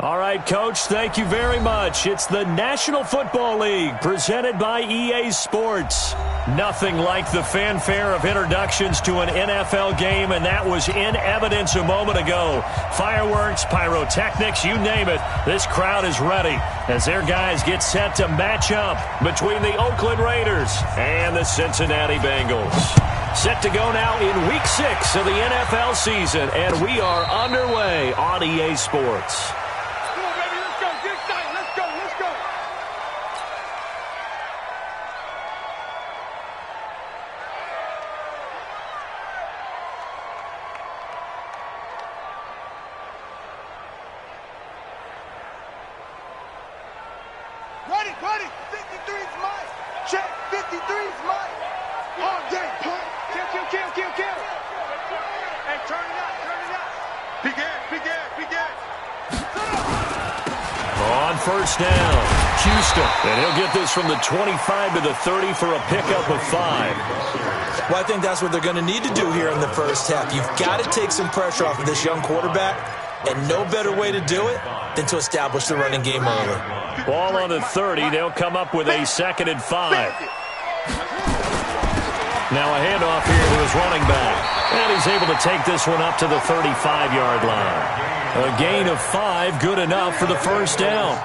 All right, Coach, thank you very much. It's the National Football League presented by EA Sports. Nothing like the fanfare of introductions to an NFL game, and that was in evidence a moment ago. Fireworks, pyrotechnics, you name it. This crowd is ready as their guys get set to match up between the Oakland Raiders and the Cincinnati Bengals. Set to go now in Week 6 of the NFL season, and we are underway on EA Sports. Ready, 53's mine. Check, 53's mine. All day, punt. Kill. Hey, turn it out. Begin. On first down, Houston. And he'll get this from the 25 to the 30 for a pickup of 5. Well, I think that's what they're going to need to do here in the first half. You've got to take some pressure off of this young quarterback, and no better way to do it than to establish the running game early. Ball on the 30. They'll come up with a 2nd and 5. Now a handoff here to his running back. And he's able to take this one up to the 35-yard line. A gain of 5, good enough for the first down.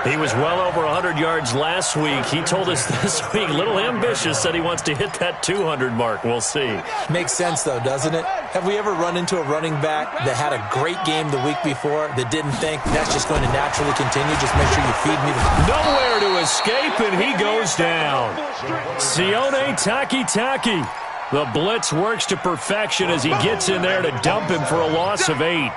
He was well over 100 yards last week. He told us this week, a little ambitious, said he wants to hit that 200 mark. We'll see. Makes sense, though, doesn't it? Have we ever run into a running back that had a great game the week before that didn't think that's just going to naturally continue? Just make sure you feed me the... Nowhere to escape, and he goes down. Sione Takitaki. The blitz works to perfection as he gets in there to dump him for a loss of 8.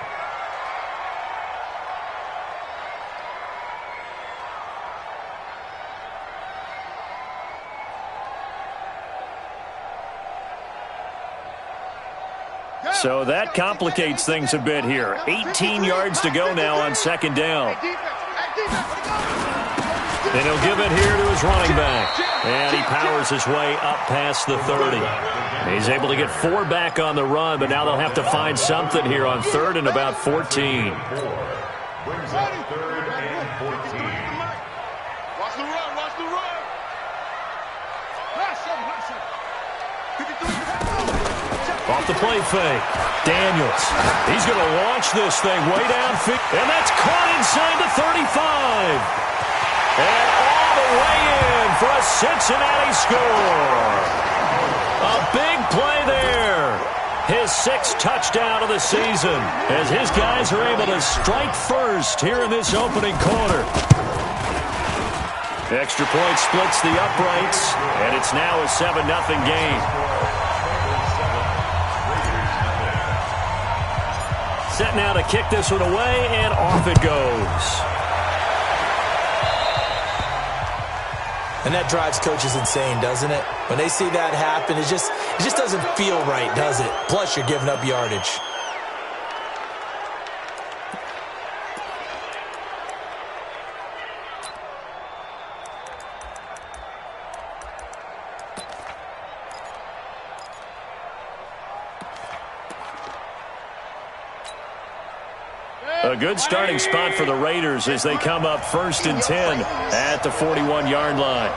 So that complicates things a bit here. 18 yards to go now on 2nd down. And he'll give it here to his running back. And he powers his way up past the 30. He's able to get 4 back on the run, but now they'll have to find something here on 3rd and about 14. Brings up 3rd and 14. Watch the run. Off the play fake. Daniels. He's going to launch this thing way downfield. And that's caught inside the 35. And all the way in for a Cincinnati score. A big play there. His 6th touchdown of the season as his guys are able to strike first here in this opening quarter. Extra point splits the uprights, and it's now a 7-0 game. Set now to kick this one away, and off it goes. And that drives coaches insane, doesn't it? When they see that happen, it just doesn't feel right, does it? Plus, you're giving up yardage. A good starting spot for the Raiders as they come up 1st and 10 at the 41-yard line.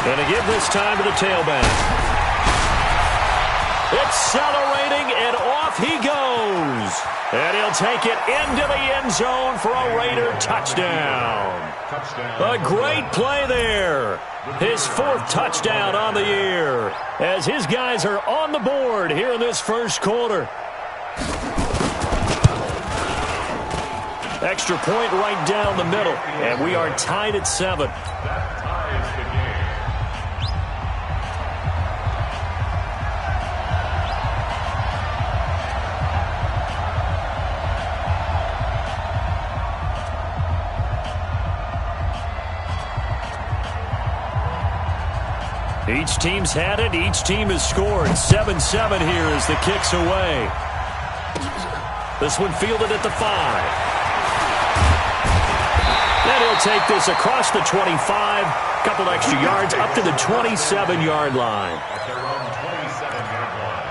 Going to give this time to the tailback. Accelerating, and off he goes. And he'll take it into the end zone for a Raider touchdown. A great play there. His 4th touchdown on the year as his guys are on the board here in this first quarter. Extra point right down the middle, and we are tied at 7. That ties the game. Each team's had it. Each team has scored. 7-7 here as the kick's away. This one fielded at the 5. And he'll take this across the 25. Couple extra yards up to the 27-yard line. At their own 27-yard line.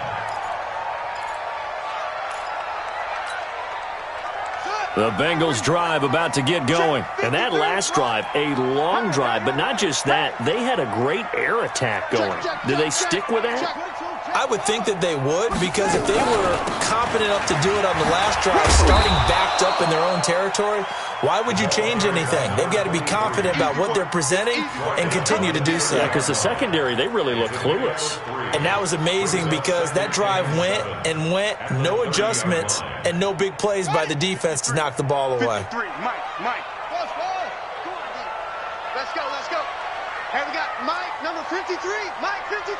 The Bengals drive about to get going. And that last drive, a long drive, but not just that. They had a great air attack going. Did they stick with that? I would think that they would, because if they were confident enough to do it on the last drive, starting backed up in their own territory, why would you change anything? They've got to be confident about what they're presenting and continue to do so. Yeah, because the secondary, they really look clueless. And that was amazing because that drive went and went, no adjustments, and no big plays by the defense to knock the ball away. 53, Mike. Let's go. Hey, we got Mike, number 53. Mike, 53.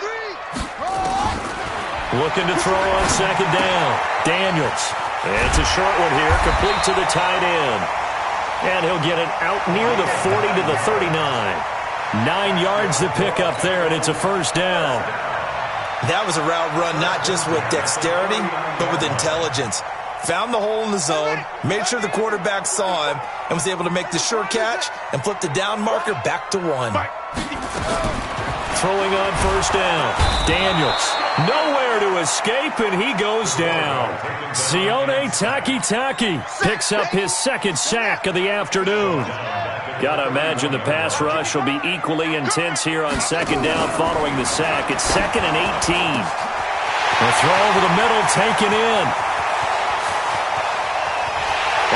Looking to throw on second down. Daniels. And it's a short one here, complete to the tight end. And he'll get it out near the 40 to the 39. 9 yards to pick up there, and it's a first down. That was a route run not just with dexterity, but with intelligence. Found the hole in the zone, made sure the quarterback saw him, and was able to make the sure catch and flip the down marker back to 1. Throwing on first down. Daniels. Nowhere to escape, and he goes down. Sione Takitaki picks up his second sack of the afternoon. Got to imagine the pass rush will be equally intense here on second down following the sack. It's 2nd and 18. A throw over the middle, taken in.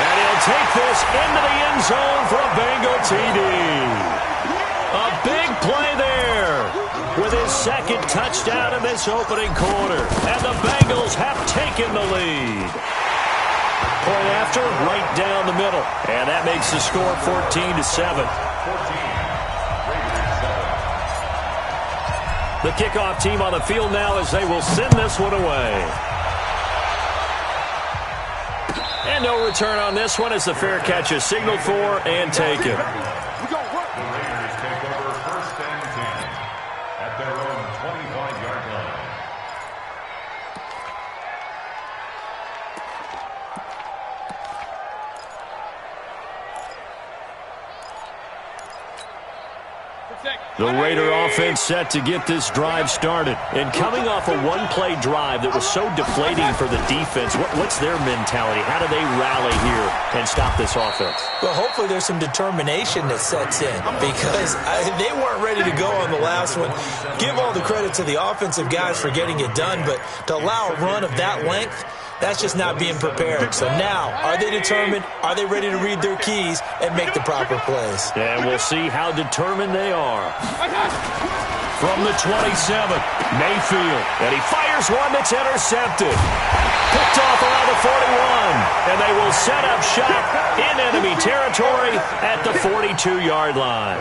And he'll take this into the end zone for a Bengal TD. A big play there with his second touchdown in this opening quarter. And the Bengals have taken the lead. Point after, right down the middle. And that makes the score 14-7. The kickoff team on the field now as they will send this one away. And no return on this one as the fair catch is signaled for and taken. The Raider offense set to get this drive started. And coming off a one-play drive that was so deflating for the defense, what's their mentality? How do they rally here and stop this offense? Well, hopefully there's some determination that sets in because they weren't ready to go on the last one. Give all the credit to the offensive guys for getting it done, but to allow a run of that length, that's just not being prepared. So now, are they determined? Are they ready to read their keys and make the proper plays? And we'll see how determined they are. From the 27, Mayfield. And he fires one that's intercepted. Picked off around the 41. And they will set up shop in enemy territory at the 42-yard line.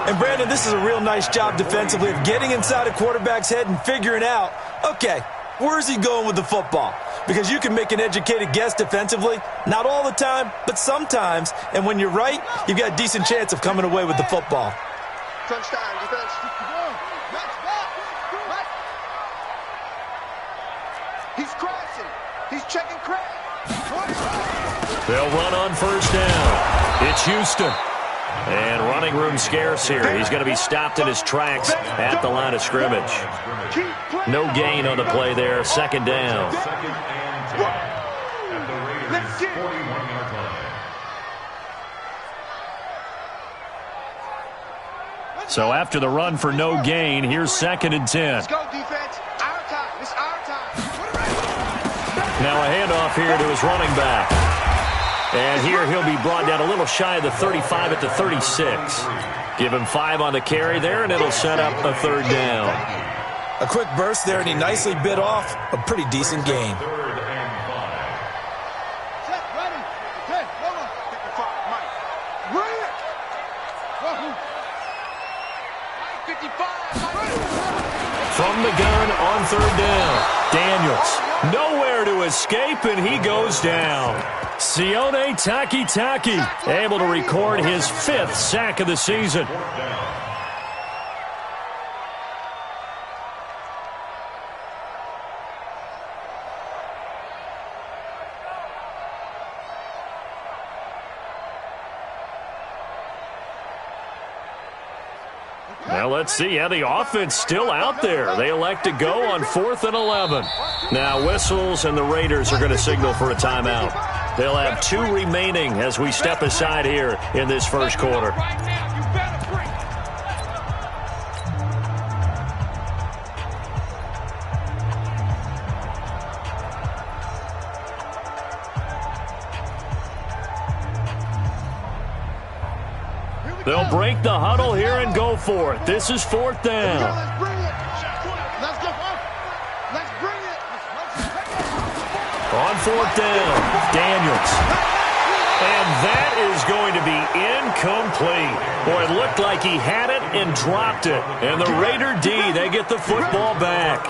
And, Brandon, this is a real nice job defensively of getting inside a quarterback's head and figuring out, okay, where's he going with the football? Because you can make an educated guess defensively. Not all the time, but sometimes. And when you're right, you've got a decent chance of coming away with the football. Touchdown, defense. He's crossing. He's checking crack. They'll run on first down. It's Houston. And running room scarce here. He's going to be stopped in his tracks at the line of scrimmage. No gain on the play there. Second down. So after the run for no gain, here's 2nd and 10. Let's go, defense. Our time. It's our time. Now a handoff here to his running back. And here he'll be brought down a little shy of the 35 at the 36. Give him 5 on the carry there, and it'll set up a third down. A quick burst there, and he nicely bit off a pretty decent gain. From the gun on third down. Daniels. Nowhere to escape, and he goes down. Sione Takitaki able to record his 5th sack of the season. Now let's see how the offense still out there. They elect to go on 4th and 11. Now whistles, and the Raiders are going to signal for a timeout. They'll have 2 remaining as we step aside here in this first quarter. They'll break the huddle here and go for it. This is 4th down. Let's bring it. Let's go. Let's bring it. On 4th down, Daniels. And that is going to be incomplete. Boy, it looked like he had it and dropped it. And the Raider D, they get the football back.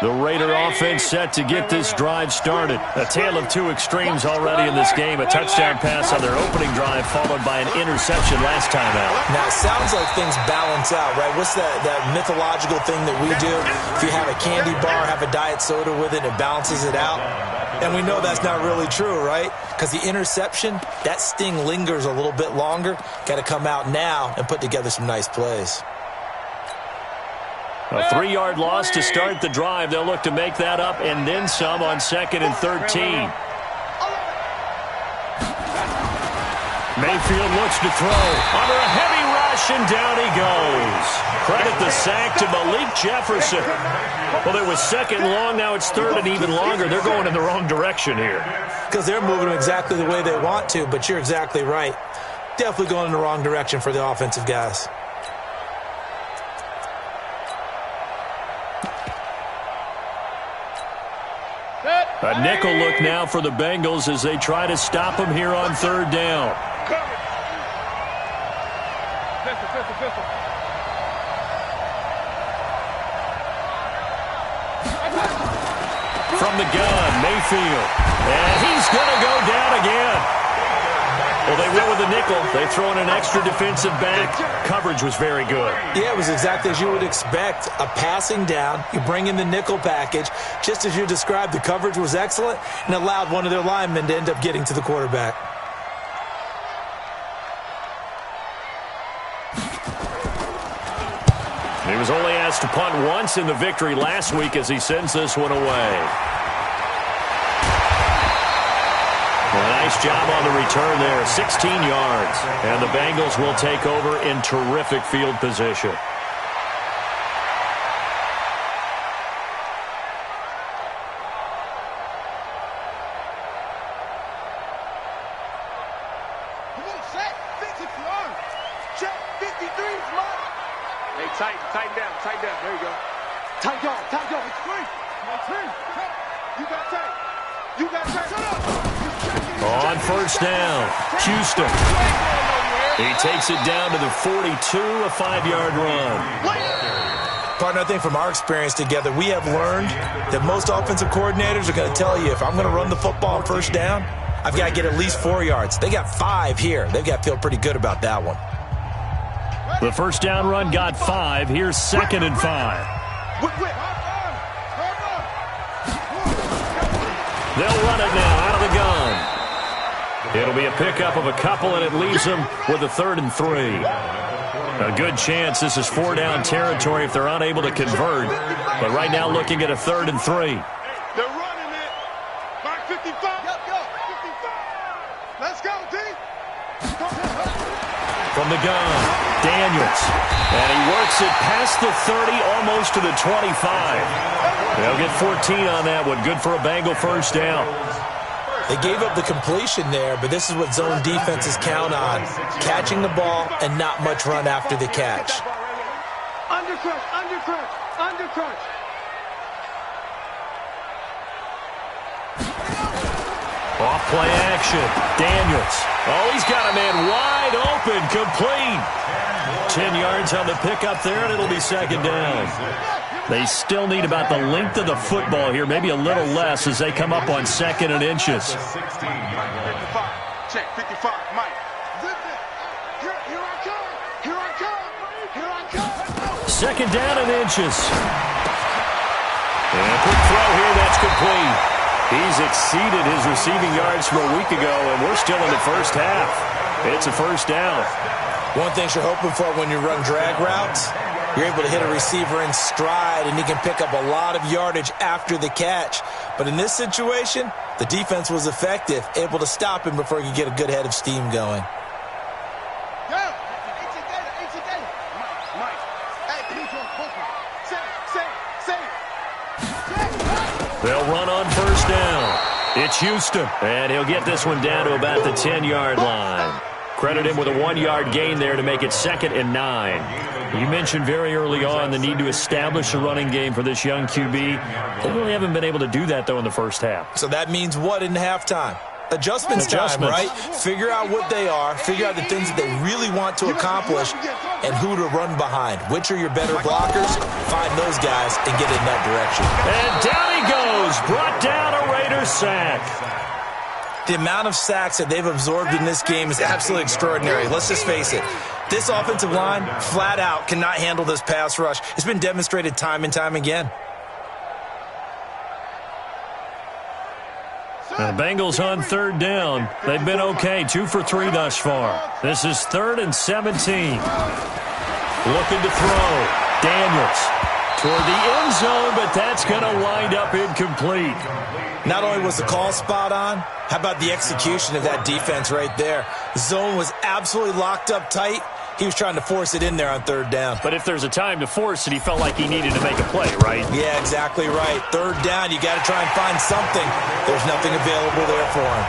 The Raider offense set to get this drive started. A tale of 2 extremes already in this game. A touchdown pass on their opening drive followed by an interception last time out. Now, it sounds like things balance out, right? What's that mythological thing that we do? If you have a candy bar, have a diet soda with it, it balances it out. And we know that's not really true, right? Because the interception, that sting lingers a little bit longer. Got to come out now and put together some nice plays. A 3-yard loss to start the drive. They'll look to make that up and then some on 2nd and 13. Mayfield looks to throw. Under a heavy rush, and down he goes. Credit the sack to Malik Jefferson. Well, it was 2nd long. Now it's 3rd and even longer. They're going in the wrong direction here. Because they're moving them exactly the way they want to, but you're exactly right. Definitely going in the wrong direction for the offensive guys. A nickel look now for the Bengals as they try to stop him here on 3rd down. From the gun, Mayfield. And he's going to go down again. Well, they went with a nickel. They throw in an extra defensive back. Coverage was very good. Yeah, it was exactly as you would expect. A passing down. You bring in the nickel package. Just as you described, the coverage was excellent and allowed one of their linemen to end up getting to the quarterback. He was only asked to punt once in the victory last week as he sends this one away. A nice job on the return there, 16 yards. And the Bengals will take over in terrific field position. Come on, set. 54. Check. 53's mine. Hey, tighten down. There you go. Tight y'all. It's free. You got tight. Shut up. On 1st down, Houston. He takes it down to the 42, a 5-yard run. Partner, I think from our experience together, we have learned that most offensive coordinators are going to tell you, if I'm going to run the football on 1st down, I've got to get at least 4 yards. They got 5 here. They've got to feel pretty good about that one. The 1st down run got 5. Here's 2nd and 5. They'll run it now out of the gun. It'll be a pickup of a couple, and it leaves them with a 3rd and 3. A good chance this is 4-down territory if they're unable to convert. But right now looking at a 3rd and 3. They're running it. Mark 55. Go. 55. Let's go, D. From the gun, Daniels. And he works it past the 30, almost to the 25. They'll get 14 on that one. Good for a Bengal 1st down. They gave up the completion there, but this is what zone defenses count on. Catching the ball and not much run after the catch. Undercrunch. Off play action. Daniels. Oh, he's got a man wide open. Complete. 10 yards on the pickup there, and it'll be 2nd down. They still need about the length of the football here, maybe a little less as they come up on 2nd and inches. 55. Check. 55. Mike. Here I come. 2nd down and inches. And a quick throw here, that's complete. He's exceeded his receiving yards from a week ago, and we're still in the first half. It's a first down. One thing you're hoping for when you run drag routes, you're able to hit a receiver in stride, and he can pick up a lot of yardage after the catch. But in this situation, the defense was effective, able to stop him before he could get a good head of steam going. They'll run on first down. It's Houston, and he'll get this one down to about the 10-yard line. Credit him with a 1-yard gain there to make it 2nd and 9. You mentioned very early on the need to establish a running game for this young QB. They really haven't been able to do that, though, in the first half. So that means what in halftime? Adjustments time, right? Figure out what they are, figure out the things that they really want to accomplish, and who to run behind. Which are your better blockers? Find those guys and get in that direction. And down he goes, brought down a Raiders sack. The amount of sacks that they've absorbed in this game is absolutely extraordinary. Let's just face it. This offensive line, flat out, cannot handle this pass rush. It's been demonstrated time and time again. The Bengals on third down. They've been okay, 2 for 3 thus far. This is 3rd and 17. Looking to throw. Daniels toward the end zone, but that's going to wind up incomplete. Not only was the call spot on, how about the execution of that defense right there? The zone was absolutely locked up tight. He was trying to force it in there on 3rd down. But if there's a time to force it, he felt like he needed to make a play, right? Yeah, exactly right. 3rd down, you got to try and find something. There's nothing available there for him.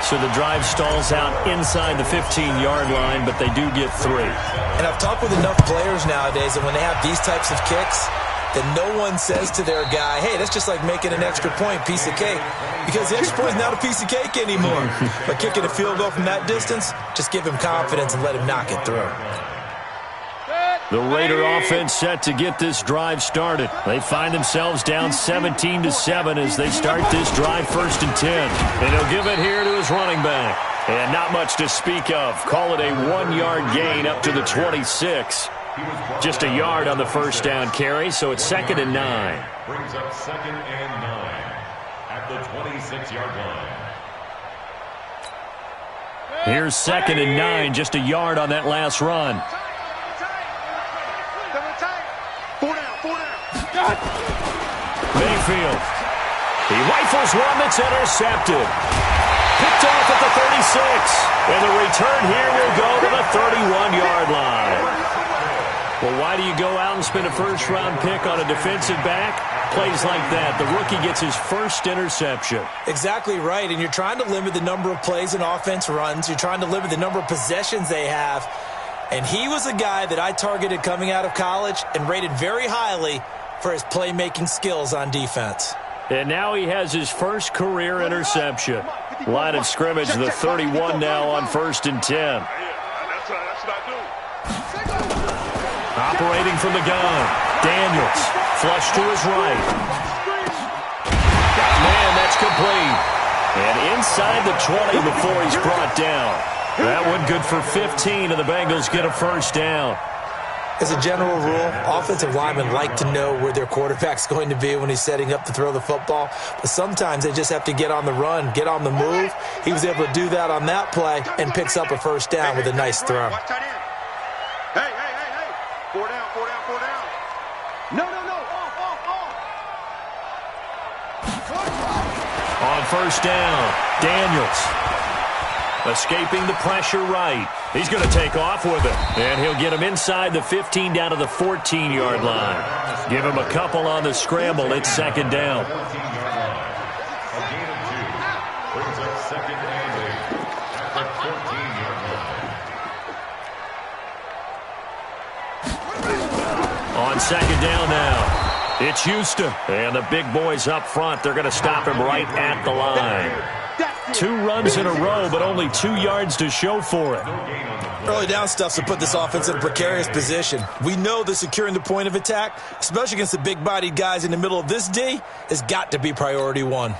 So the drive stalls out inside the 15-yard line, but they do get 3. And I've talked with enough players nowadays that when they have these types of kicks, that no one says to their guy, hey, that's just like making an extra point, piece of cake. Because the extra point is not a piece of cake anymore. But kicking a field goal from that distance, just give him confidence and let him knock it through. The Raider offense set to get this drive started. They find themselves down 17-7 as they start this drive 1st and 10. And he'll give it here to his running back. And not much to speak of. Call it a 1-yard gain up to the 26. Just a yard on the first down carry, so it's 2nd and 9. Brings up 2nd and 9 at the 26-yard line. Here's 2nd and 9, just a yard on that last run. 4 down. Mayfield. He rifles one that's intercepted. Picked off at the 36. And the return here will go to the 31-yard line. Well, why do you go out and spend a first-round pick on a defensive back? Plays like that. The rookie gets his first interception. Exactly right, and you're trying to limit the number of plays an offense runs. You're trying to limit the number of possessions they have. And he was a guy that I targeted coming out of college and rated very highly for his playmaking skills on defense. And now he has his first career interception. Line of scrimmage, the 31 now on 1st and 10. That's what I do. Operating from the gun. Daniels. Flush to his right. Man, that's complete. And inside the 20 before he's brought down. That one good for 15, and the Bengals get a first down. As a general rule, offensive linemen like to know where their quarterback's going to be when he's setting up to throw the football. But sometimes they just have to get on the run, get on the move. He was able to do that on that play and picks up a first down with a nice throw. Hey. 4 down. No. On first down, Daniels. Escaping the pressure right. He's going to take off with it. And he'll get him inside the 15 down to the 14-yard line. Give him a couple on the scramble. It's 2nd down. A gain of 2 brings up 2nd and 8 at the 14-yard line. On 2nd down now. It's Houston. And the big boys up front, they're going to stop him right at the line. 2 runs in a row, but only 2 yards to show for it. Early down stuff's to put this offense in a precarious position. We know that securing the point of attack, especially against the big-bodied guys in the middle of this D, has got to be priority 1.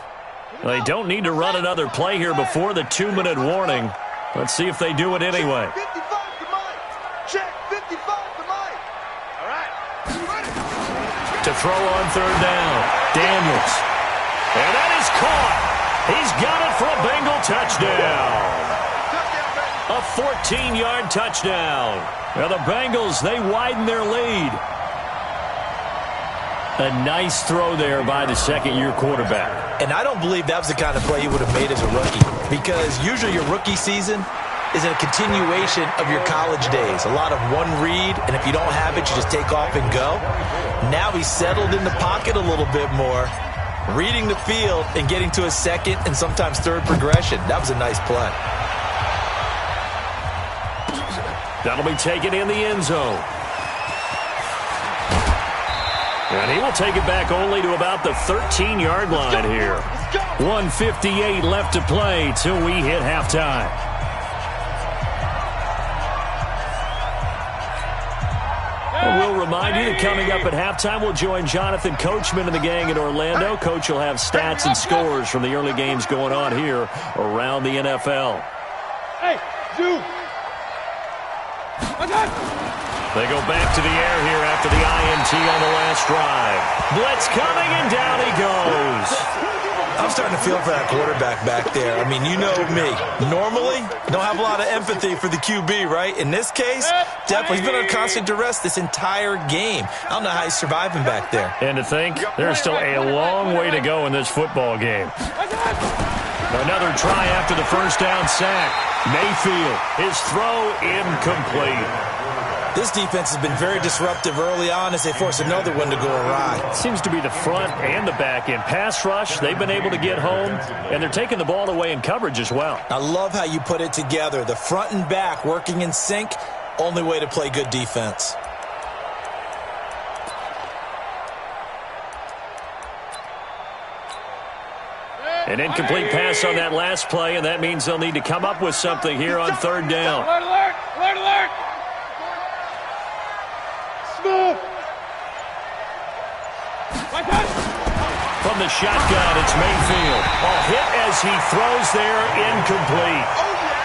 They don't need to run another play here before the 2-minute warning. Let's see if they do it anyway. 55 to Mike. Check 55 to Mike. All right. To throw on 3rd down, Daniels. And that is caught. He's got it for a Bengal touchdown. A 14-yard touchdown. Now the Bengals, they widen their lead. A nice throw there by the second-year quarterback. And I don't believe that was the kind of play he would have made as a rookie, because usually your rookie season is a continuation of your college days. A lot of one read, and if you don't have it, you just take off and go. Now he's settled in the pocket a little bit more, reading the field and getting to a second and sometimes third progression. That was a nice play. That'll be taken in the end zone. And he will take it back only to about the 13-yard line here. 1:58 left to play till we hit halftime. And we'll remind you that coming up at halftime, we'll join Jonathan Coachman and the gang in Orlando. Coach will have stats and scores from the early games going on here around the NFL. Hey, dude. They go back to the air here after the INT on the last drive. Blitz coming, and down he goes. I'm starting to feel for that quarterback back there. I mean, you know me. Normally, don't have a lot of empathy for the QB, right? In this case, definitely, he's been on constant duress this entire game. I don't know how he's surviving back there. And to think, there's still a long way to go in this football game. Another try after the first down sack. Mayfield, his throw incomplete. This defense has been very disruptive early on as they force another one to go awry. Seems to be the front and the back end. Pass rush, they've been able to get home, and they're taking the ball away in coverage as well. I love how you put it together. The front and back working in sync, only way to play good defense. An incomplete pass on that last play, and that means they'll need to come up with something here on third down. Alert, alert, alert, alert. Smooth. From the shotgun, it's Mayfield. A hit as he throws there, incomplete.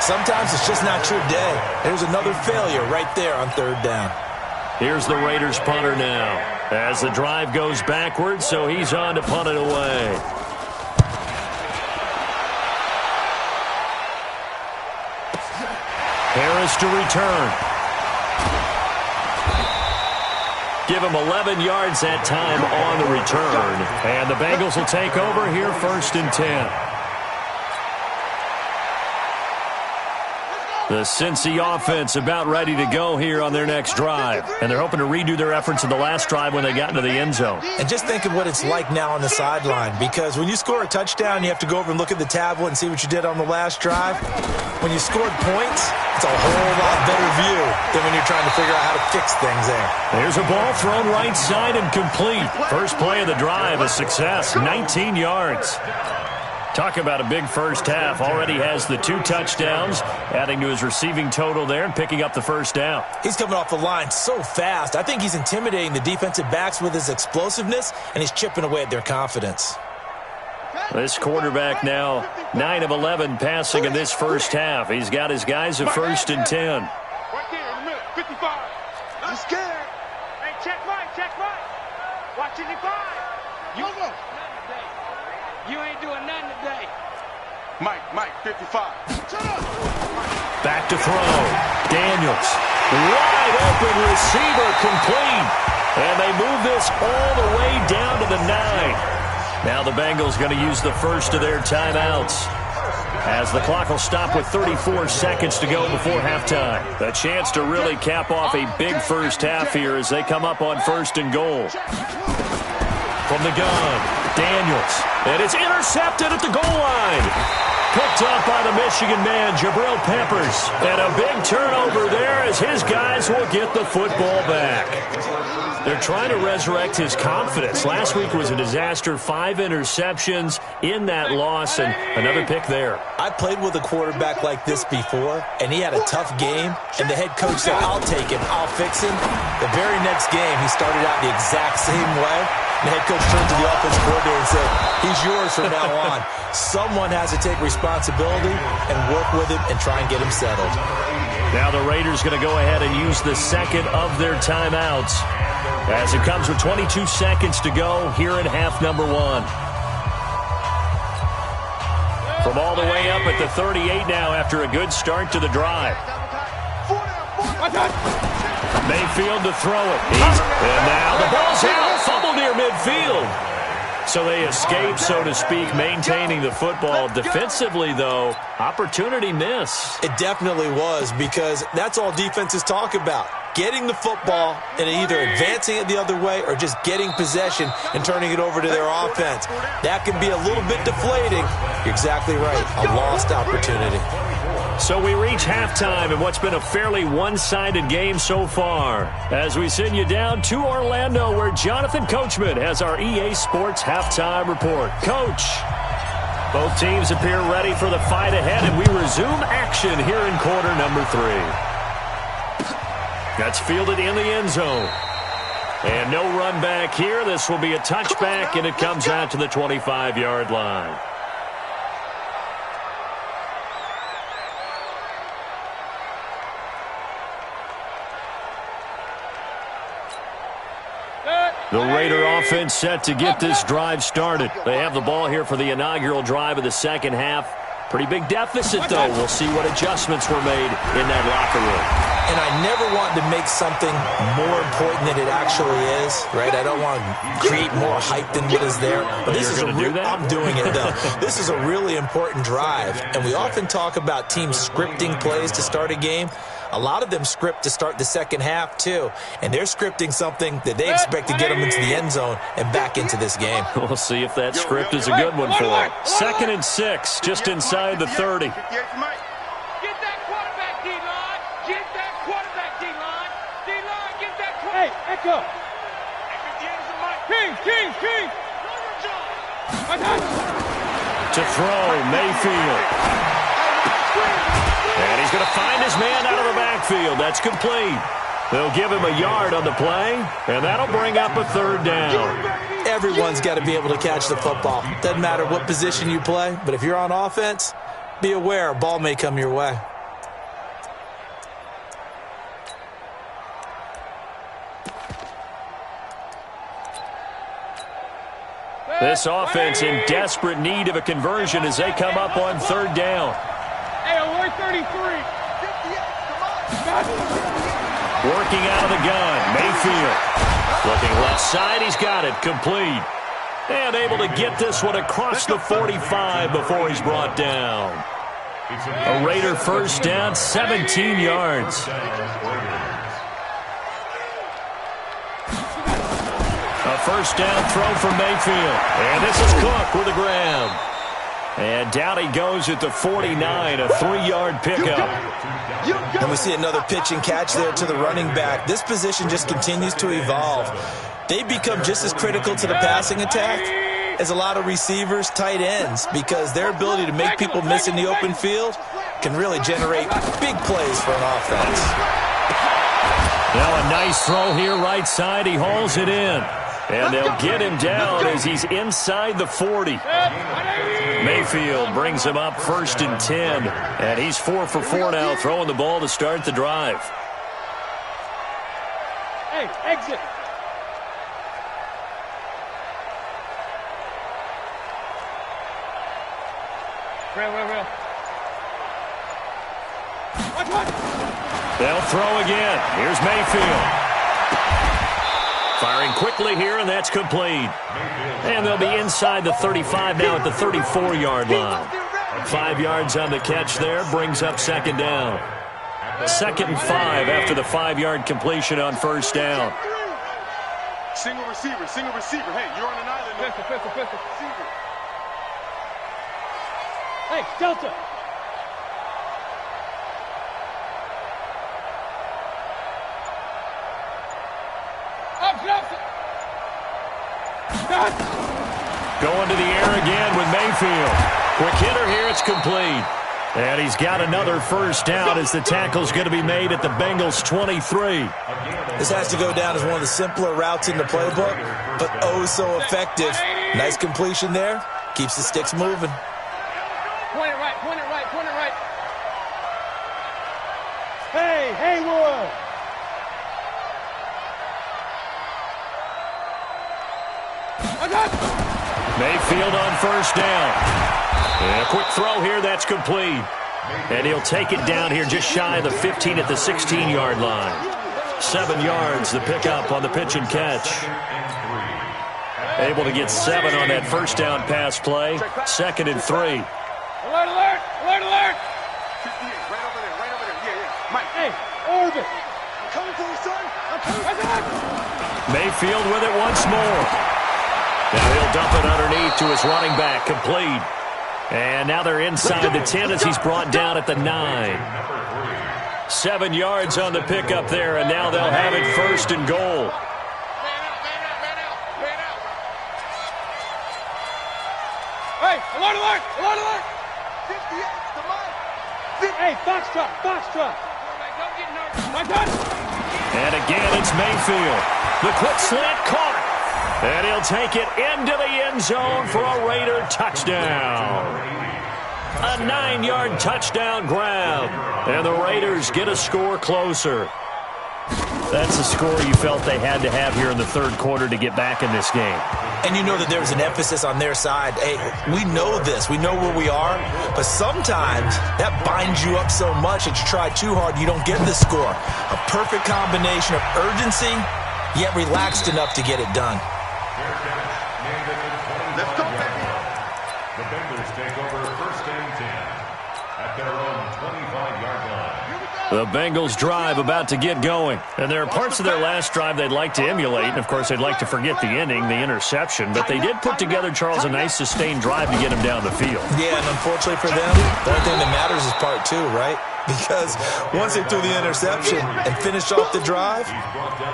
Sometimes it's just not your day. There's another failure right there on third down. Here's the Raiders punter now as the drive goes backwards, so he's on to punt it away. Harris to return. Give him 11 yards that time on the return. And the Bengals will take over here, 1st and 10. The Cincy offense about ready to go here on their next drive. And they're hoping to redo their efforts in the last drive when they got into the end zone. And just think of what it's like now on the sideline, because when you score a touchdown, you have to go over and look at the tablet and see what you did on the last drive. When you scored points, it's a whole lot better view than when you're trying to figure out how to fix things there. There's a ball thrown right side and complete. First play of the drive, a success, 19 yards. Talk about a big first half. Already has the 2 touchdowns, adding to his receiving total there and picking up the first down. He's coming off the line so fast. I think he's intimidating the defensive backs with his explosiveness, and he's chipping away at their confidence. This quarterback now 9 of 11 passing in this first half. He's got his guys at 1st and 10. Right there in the middle, 55. I'm scared. Hey, check right. Watch it, 5. You go. You ain't doing nothing today. Mike, 55. Back to throw. Daniels. Wide open receiver complete. And they move this all the way down to the 9. Now the Bengals going to use the first of their timeouts, as the clock will stop with 34 seconds to go before halftime. A chance to really cap off a big first half here as they come up on 1st and goal. From the gun, Daniels. And it's intercepted at the goal line. Picked up by the Michigan man, Jabril Peppers. And a big turnover there as his guys will get the football back. They're trying to resurrect his confidence. Last week was a disaster. 5 interceptions in that loss, and another pick there. I played with a quarterback like this before, and he had a tough game, and the head coach said, I'll take him, I'll fix him. The very next game, he started out the exact same way. The head coach turned to the offensive coordinator and said, he's yours from now on. Someone has to take responsibility and work with him and try and get him settled. Now the Raiders going to go ahead and use the second of their timeouts, as it comes with 22 seconds to go here in half number 1. From all the way up at the 38 now after a good start to the drive. Mayfield to throw it. And now the ball's out. Fumble near midfield. So they escape, so to speak, maintaining the football. Defensively, though, opportunity miss. It definitely was, because that's all defenses talk about. Getting the football and either advancing it the other way or just getting possession and turning it over to their offense. That can be a little bit deflating. You're exactly right. A lost opportunity. So we reach halftime in what's been a fairly one-sided game so far, as we send you down to Orlando, where Jonathan Coachman has our EA Sports halftime report. Coach, both teams appear ready for the fight ahead, and we resume action here in quarter number 3. That's fielded in the end zone. And no run back here. This will be a touchback, and it comes out to the 25-yard line. The Raider offense set to get this drive started. They have the ball here for the inaugural drive of the second half. Pretty big deficit, though. We'll see what adjustments were made in that locker room. And I never want to make something more important than it actually is, right? I don't want to create more hype than what is there. But this is I'm doing it, though. This is a really important drive. And we often talk about teams scripting plays to start a game. A lot of them script to start the second half, too. And they're scripting something that they expect to get them into the end zone and back into this game. We'll see if that script is a good one for them. 2nd and 6, just inside the 30. Get that quarterback, D-line. Get that quarterback, D-line. D-line, get that quarterback. Hey, Echo. King. To throw, Mayfield. And he's going to find his man out of the backfield. That's complete. They'll give him a yard on the play, and that'll bring up a 3rd down. Everyone's got to be able to catch the football. Doesn't matter what position you play, but if you're on offense, be aware a ball may come your way. This offense in desperate need of a conversion as they come up on 3rd down. Hey, alert 33. Working out of the gun, Mayfield. Looking left side, he's got it, complete. And able to get this one across the 45 before he's brought down. A Raider first down, 17 yards. A first down throw for Mayfield. And this is Cook with a grab. And down he goes at the 49, a 3-yard pickup. And we see another pitch and catch there to the running back. This position just continues to evolve. They become just as critical to the passing attack as a lot of receivers, tight ends, because their ability to make people miss in the open field can really generate big plays for an offense. Now a nice throw here right side. He hauls it in. And they'll get him down as he's inside the 40. Mayfield brings him up 1st and 10. And he's 4 for 4 now, throwing the ball to start the drive. Hey, exit. Real. They'll throw again. Here's Mayfield. Firing quickly here, and that's complete. And they'll be inside the 35 now at the 34-yard line. 5 yards on the catch there, brings up 2nd down. 2nd and 5 after the 5-yard completion on 1st down. Single receiver. Hey, you're on an island. Pistol. Receiver. Hey, Delta. Going to the air again with Mayfield. Quick hitter here, it's complete. And he's got another first down as the tackle's going to be made at the Bengals' 23. This has to go down as one of the simpler routes in the playbook, but oh so effective. Nice completion there. Keeps the sticks moving. Point it right. Hey, Haywood. Mayfield on first down. A quick throw here, that's complete. And he'll take it down here just shy of the 15 at the 16-yard line. 7 yards, the pickup on the pitch and catch. Able to get 7 on that first down pass play. 2nd and 3. Alert, alert, alert, alert. Right over there, right over there. Yeah, yeah. Mike, hey, Orbit. I'm coming for you, son. I'm coming. Mayfield with it once more. Now he'll dump it underneath to his running back, complete. And now they're inside the 10 as he's brought down at the 9. 7 yards on the pickup there, and now they'll have it 1st and goal. Hey, alert, alert, alert, alert. 58, the mic. Hey, box truck. My gun. And again, it's Mayfield. The quick slant caught. And he'll take it into the end zone for a Raider touchdown. A 9-yard touchdown grab. And the Raiders get a score closer. That's a score you felt they had to have here in the 3rd quarter to get back in this game. And you know that there was an emphasis on their side. Hey, we know this. We know where we are. But sometimes that binds you up so much that you try too hard, you don't get the score. A perfect combination of urgency, yet relaxed enough to get it done. Let's go, baby. The Bengals take over 1st and 10 at their own 25-yard line. The Bengals drive about to get going. And there are parts of their last drive they'd like to emulate. And, of course, they'd like to forget the ending, the interception. But they did put together, Charles, a nice sustained drive to get him down the field. Yeah, and unfortunately for them, the only thing that matters is part 2, right? Because once they threw the interception and finished off the drive,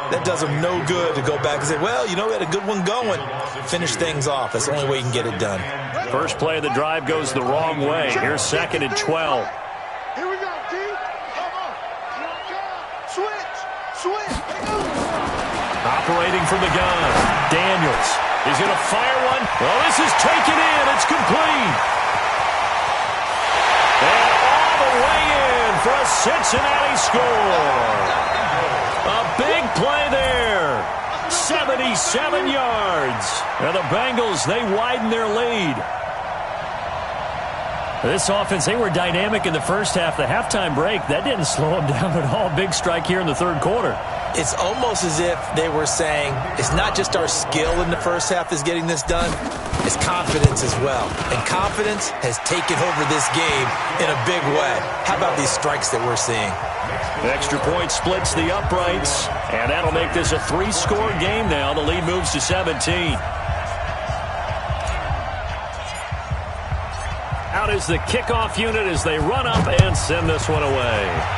that does them no good to go back and say, well, you know, we had a good one going. Finish things off. That's the only way you can get it done. First play of the drive goes the wrong way. Here's 2nd and 12. Here we go, D. Come on. Switch. Operating from the gun. Daniels. He's going to fire one. Well, this is taken in. It's complete. And all the way in for a Cincinnati score. A big play there. 77 yards. And the Bengals, they widen their lead. This offense, they were dynamic in the first half. The halftime break, that didn't slow them down at all. Big strike here in the 3rd quarter. It's almost as if they were saying, it's not just our skill in the first half that's getting this done, it's confidence as well. And confidence has taken over this game in a big way. How about these strikes that we're seeing? The extra point splits the uprights, and that'll make this a 3-score game now. The lead moves to 17. Out is the kickoff unit as they run up and send this one away.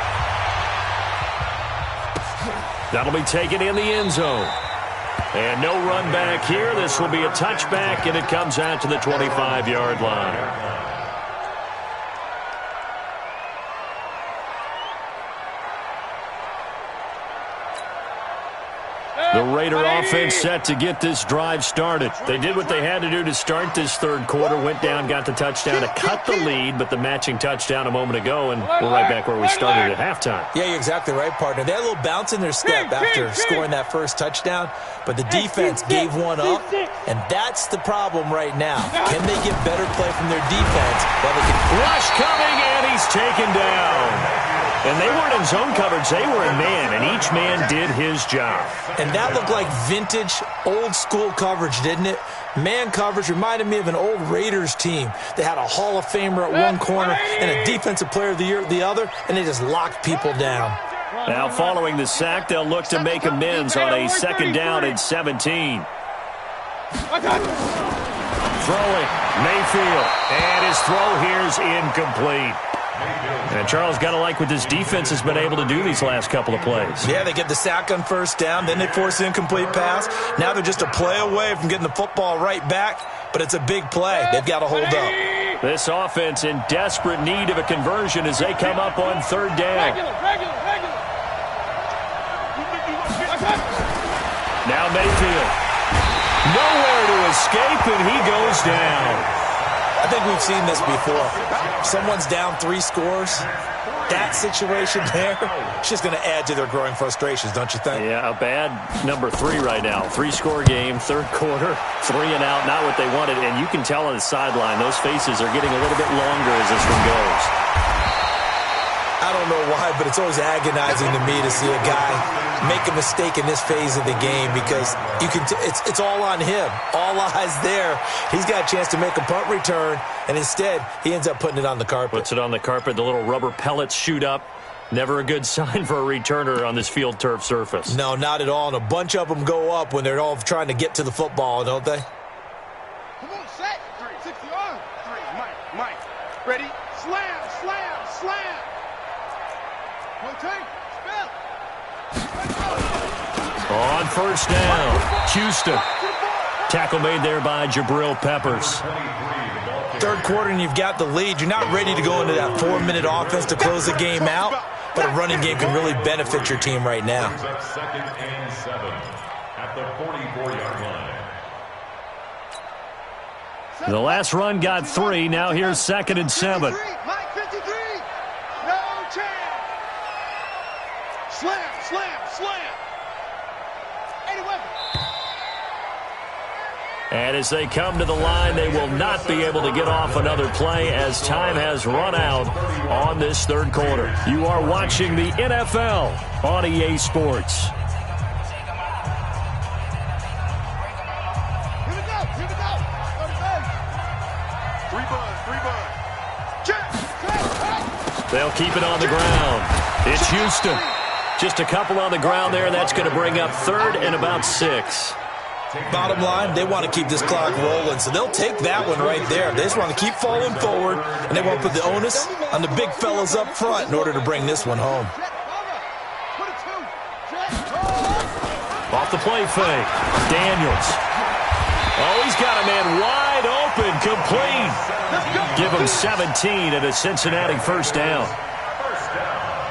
That'll be taken in the end zone. And no run back here. This will be a touchback, and it comes out to the 25-yard line. The Raider offense set to get this drive started. They did what they had to do to start this 3rd quarter. Went down, got the touchdown to cut the lead, but the matching touchdown a moment ago, and we're right back where we started at halftime. Yeah, you're exactly right, partner. They had a little bounce in their step after scoring that first touchdown, but the defense gave one up, and that's the problem right now. Can they get better play from their defense? Well, they can. Rush coming, and he's taken down. And they weren't in zone coverage. They were in man, and each man did his job. And that looked like vintage, old-school coverage, didn't it? Man coverage reminded me of an old Raiders team that had a Hall of Famer at one corner and a Defensive Player of the Year at the other, and they just locked people down. Now, following the sack, they'll look to make amends on a 2nd down and 17. Throwing, Mayfield, and his throw here is incomplete. And Charles, got to like what this defense has been able to do these last couple of plays. Yeah, they get the sack on 1st down, then they force the incomplete pass. Now they're just a play away from getting the football right back, but it's a big play. They've got to hold up. This offense in desperate need of a conversion as they come up on 3rd down. Now Mayfield. Nowhere to escape, and he goes down. I think we've seen this before. Someone's down 3 scores. that situation there, it's just going to add to their growing frustrations, don't you think? Yeah, a bad number 3 right now. 3-score game, third quarter, 3 and out, not what they wanted. And you can tell on the sideline, those faces are getting a little bit longer as this one goes. I don't know why, but it's always agonizing to me to see a guy make a mistake in this phase of the game because you can. It's all on him. All eyes there. He's got a chance to make a punt return, and instead he ends up putting it on the carpet. Puts it on the carpet. The little rubber pellets shoot up. Never a good sign for a returner on this field turf surface. No, not at all. And a bunch of them go up when they're all trying to get to the football, don't they? Come on, set. 60 yards. 3, Mike. Ready? Slam, slam, slam. On first down, Houston. Tackle made there by Jabril Peppers. Third quarter and you've got the lead. You're not ready to go into that 4-minute offense to close the game out, but a running game can really benefit your team right now. Second and 7 at the 44-yard line. The last run got 3. Now here's 2nd and 7. Mike 53. No chance. Slam, slam, slam. 81. And as they come to the line, they will not be able to get off another play as time has run out on this third quarter. You are watching the NFL on EA Sports. Here we go. 3 bud. Check. They'll keep it on the ground. It's Houston. Just a couple on the ground there, and that's going to bring up 3rd and about 6. Bottom line, they want to keep this clock rolling, so they'll take that one right there. They just want to keep falling forward, and they want to put the onus on the big fellas up front in order to bring this one home. Off the play fake, Daniels. Oh, he's got a man wide open, complete. Give him 17 at a Cincinnati first down.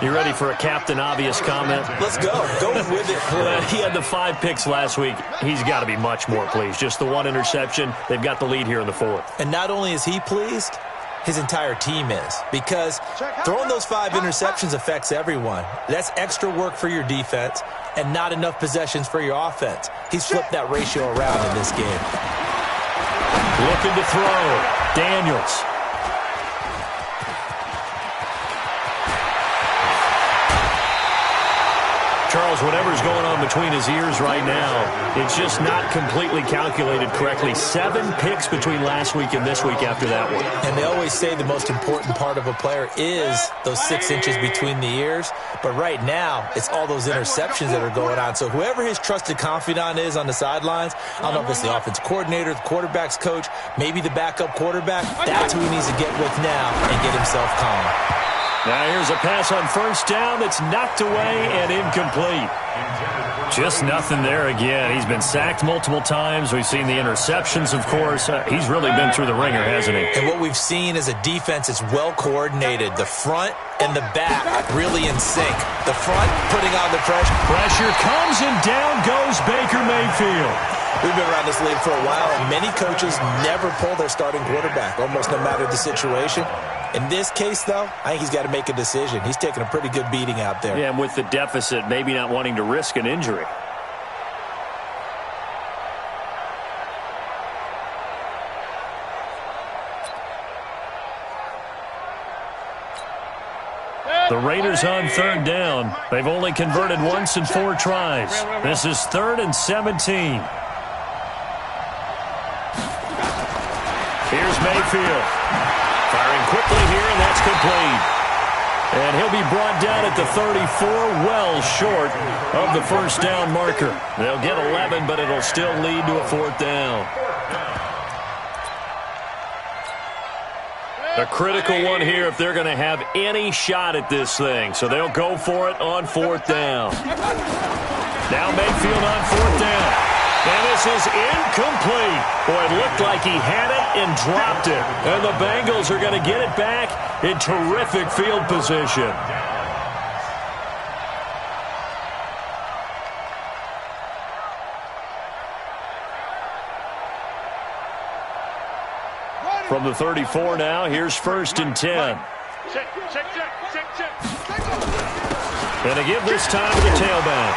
You ready for a Captain Obvious comment? Let's go. Go with it. Well, he had the 5 picks last week. He's got to be much more pleased. Just the 1 interception. They've got the lead here in the 4th. And not only is he pleased, his entire team is. Because throwing those 5 interceptions affects everyone. That's extra work for your defense and not enough possessions for your offense. He's flipped that ratio around in this game. Looking to throw. Daniels. Charles, whatever's going on between his ears right now, it's just not completely calculated correctly. 7 picks between last week and this week after that one. And they always say the most important part of a player is those 6 inches between the ears. But right now, it's all those interceptions that are going on. So whoever his trusted confidant is on the sidelines, I don't know if it's the offense coordinator, the quarterback's coach, maybe the backup quarterback, that's who he needs to get with now and get himself calm. Now here's a pass on first down that's knocked away and incomplete. Just nothing there again. He's been sacked multiple times. We've seen the interceptions, of course. He's really been through the ringer, hasn't he? And what we've seen is a defense that's well coordinated. The front and the back really in sync. The front putting on the pressure. Pressure comes and down goes Baker Mayfield. We've been around this league for a while, and many coaches never pull their starting quarterback, almost no matter the situation. In this case, though, I think he's got to make a decision. He's taking a pretty good beating out there. Yeah, and with the deficit, maybe not wanting to risk an injury. The Raiders on 3rd down. They've only converted once in 4 tries. This is 3rd and 17. Here's Mayfield. Firing quickly here, and that's complete. And he'll be brought down at the 34, well short of the first down marker. They'll get 11, but it'll still lead to a 4th down. A critical one here if they're going to have any shot at this thing. So they'll go for it on 4th down. Now Mayfield on 4th down. And this is incomplete. Boy, it looked like he had it and dropped it. And the Bengals are going to get it back in terrific field position. From the 34 now, here's 1st and 10. And to give this time to the tailback.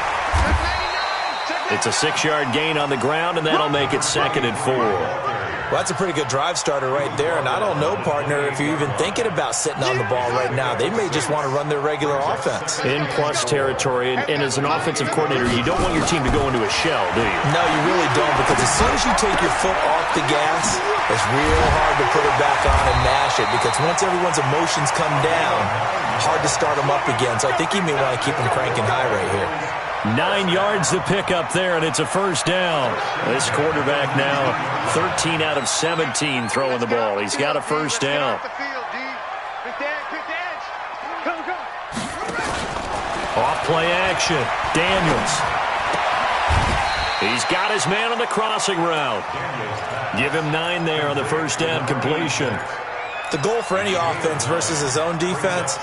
It's a 6-yard gain on the ground, and that'll make it 2nd and 4. Well, that's a pretty good drive starter right there. And I don't know, partner, if you're even thinking about sitting on the ball right now. They may just want to run their regular offense. In plus territory, and as an offensive coordinator, you don't want your team to go into a shell, do you? No, you really don't, because as soon as you take your foot off the gas, it's real hard to put it back on and mash it, because once everyone's emotions come down, hard to start them up again. So I think you may want to keep them cranking high right here. 9 yards to pick up there, and it's a first down. This quarterback now 13 out of 17 throwing the ball. He's got a first down. Off play action. Daniels. He's got his man on the crossing route. Give him 9 there on the first down completion. The goal for any offense versus his own defense,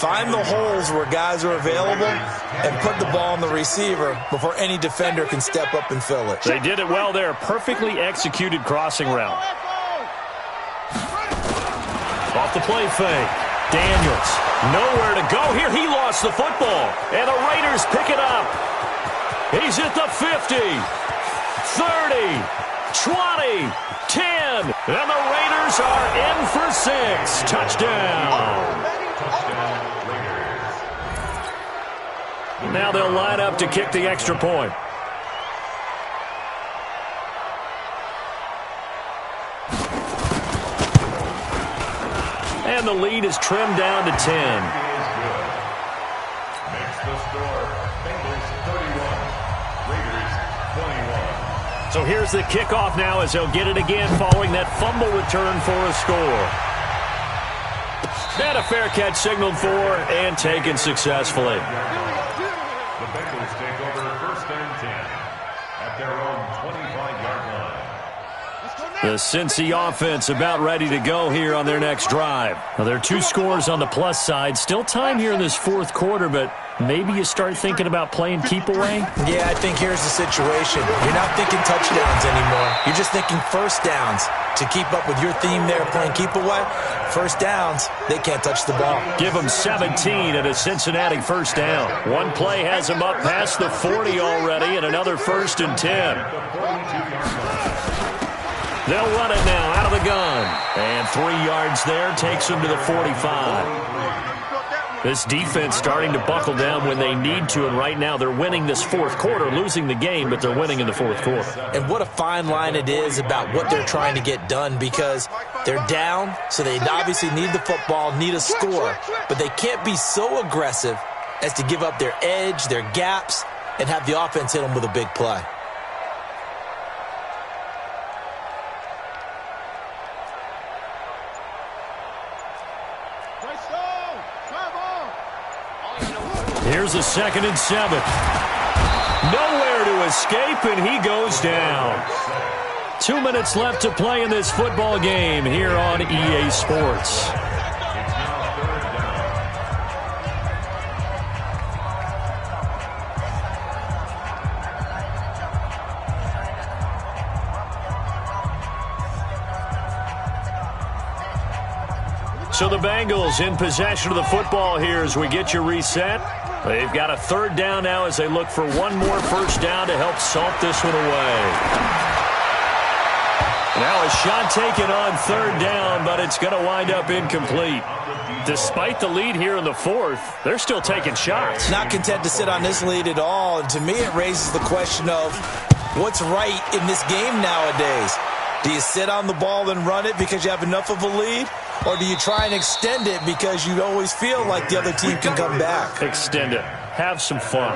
find the holes where guys are available and put the ball on the receiver before any defender can step up and fill it. They did it well there. Perfectly executed crossing route. Off the play fake. Daniels. Nowhere to go here. He lost the football. And the Raiders pick it up. He's at the 50. 30. 20. 10. And the Raiders are in for 6. Touchdown. Now they'll line up to kick the extra point. And the lead is trimmed down to 10. Makes the score. Bengals 31. Raiders 21. So here's the kickoff now as they'll get it again following that fumble return for a score. And a fair catch signaled for and taken successfully. The Bengals take over 1st and 10 at their own 25-yard line. The Cincy offense about ready to go here on their next drive. Now, there are 2 scores on the plus side. Still time here in this 4th quarter, but maybe you start thinking about playing keep away? Yeah, I think here's the situation. You're not thinking touchdowns anymore. You're just thinking first downs. To keep up with your theme there, playing keep away, first downs, they can't touch the ball. Give them 17 at a Cincinnati first down. One play has them up past the 40 already, and another 1st and 10. They'll run it now out of the gun. And 3 yards there takes them to the 45. This defense starting to buckle down when they need to, and right now they're winning this 4th quarter, losing the game, but they're winning in the 4th quarter. And what a fine line it is about what they're trying to get done, because they're down, so they obviously need the football, need a score, but they can't be so aggressive as to give up their edge, their gaps, and have the offense hit them with a big play. Here's a 2nd and 7. Nowhere to escape, and he goes down. 2 minutes left to play in this football game here on EA Sports. So the Bengals in possession of the football here as we get you reset. They've got a 3rd down now as they look for one more first down to help salt this one away. Now a shot taken on 3rd down, but it's going to wind up incomplete. Despite the lead here in the 4th, they're still taking shots. Not content to sit on this lead at all, and to me it raises the question of what's right in this game nowadays. Do you sit on the ball and run it because you have enough of a lead? Or do you try and extend it because you always feel like the other team can come back? Extend it. Have some fun.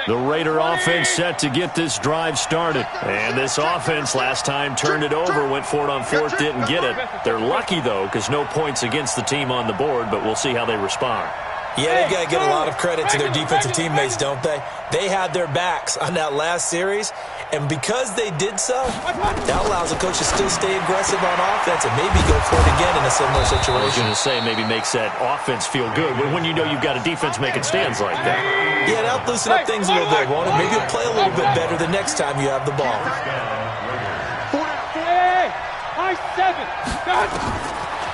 The Raider offense set to get this drive started. And this offense last time turned it over, went for it on 4th, didn't get it. They're lucky, though, because no points against the team on the board, but we'll see how they respond. Yeah, they've got to give a lot of credit to their defensive teammates, don't they? They had their backs on that last series, and because they did so, that allows the coach to still stay aggressive on offense and maybe go for it again in a similar situation. I was going to say maybe makes that offense feel good, but when you know you've got a defense making stands like that. Yeah, that'll loosen up things a little bit, won't it? Maybe you'll play a little bit better the next time you have the ball. Nice 7.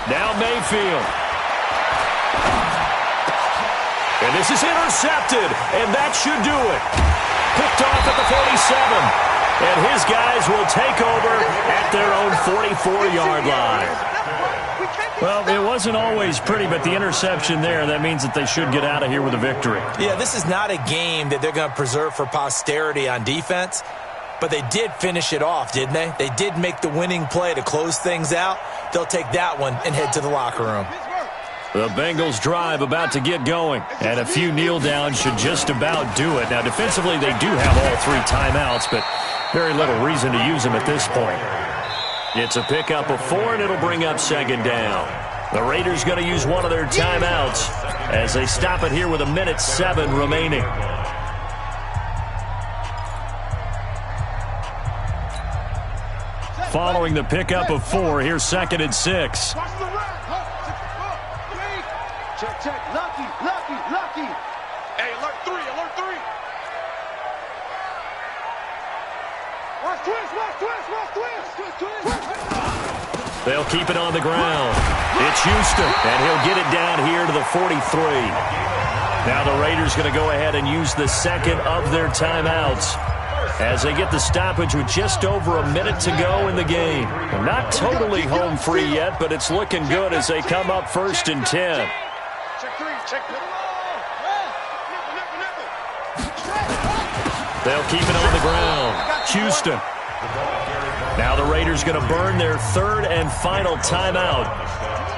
Now Mayfield. And this is intercepted, and that should do it. Picked off at the 47. And his guys will take over at their own 44-yard line. Well, it wasn't always pretty, but the interception there, that means that they should get out of here with a victory. Yeah, this is not a game that they're going to preserve for posterity on defense, but they did finish it off, didn't they? They did make the winning play to close things out. They'll take that one and head to the locker room. The Bengals drive about to get going, and a few kneel downs should just about do it. Now, defensively, they do have all 3 timeouts, but very little reason to use them at this point. It's a pickup of 4, and it'll bring up 2nd down. The Raiders going to use one of their timeouts as they stop it here with 1:07 remaining. Following the pickup of 4, here's 2nd and 6. Check. Lucky. Hey, alert 3. Watch twist. They'll keep it on the ground. It's Houston, and he'll get it down here to the 43. Now the Raiders going to go ahead and use the 2nd of their timeouts as they get the stoppage with just over a minute to go in the game. They're not totally home free yet, but it's looking good as they come up 1st and 10. They'll keep it on the ground. Houston. Now the Raiders going to burn their 3rd and final timeout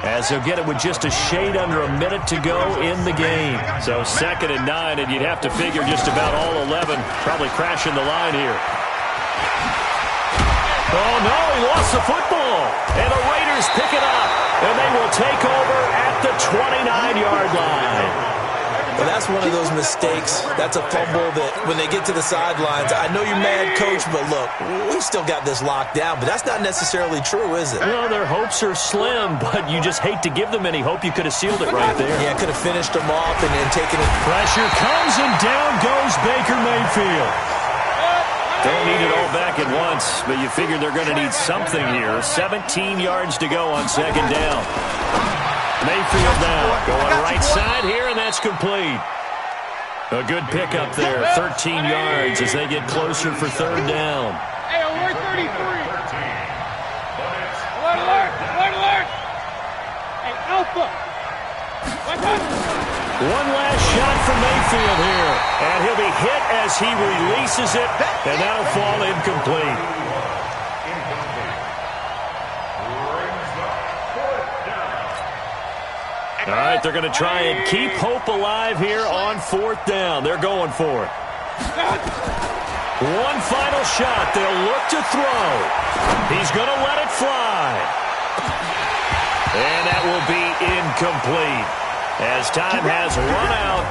as they'll get it with just a shade under a minute to go in the game. So 2nd and 9, and you'd have to figure just about all 11 probably crashing the line here. Oh, no, he lost the football. And the Raiders pick it up, and they will take over at the 29-yard line. Well, that's one of those mistakes. That's a fumble that when they get to the sidelines, I know you're mad, Coach, but look, we've still got this locked down. But that's not necessarily true, is it? Well, their hopes are slim, but you just hate to give them any hope. You could have sealed it right there. Yeah, could have finished them off and taken it. Pressure comes, and down goes Baker Mayfield. Don't need it all back at once, but you figure they're going to need something here. 17 yards to go on 2nd down. Mayfield now going right side here, and that's complete. A good pickup there, 13 yards as they get closer for 3rd down. Hey, alert 33. Alert. Hey, Alpha. One last shot from Mayfield here, and he'll be hit as he releases it, and that'll fall incomplete. All right, they're going to try and keep hope alive here on 4th down. They're going for it. One final shot. They'll look to throw. He's going to let it fly. And that will be incomplete as time has run out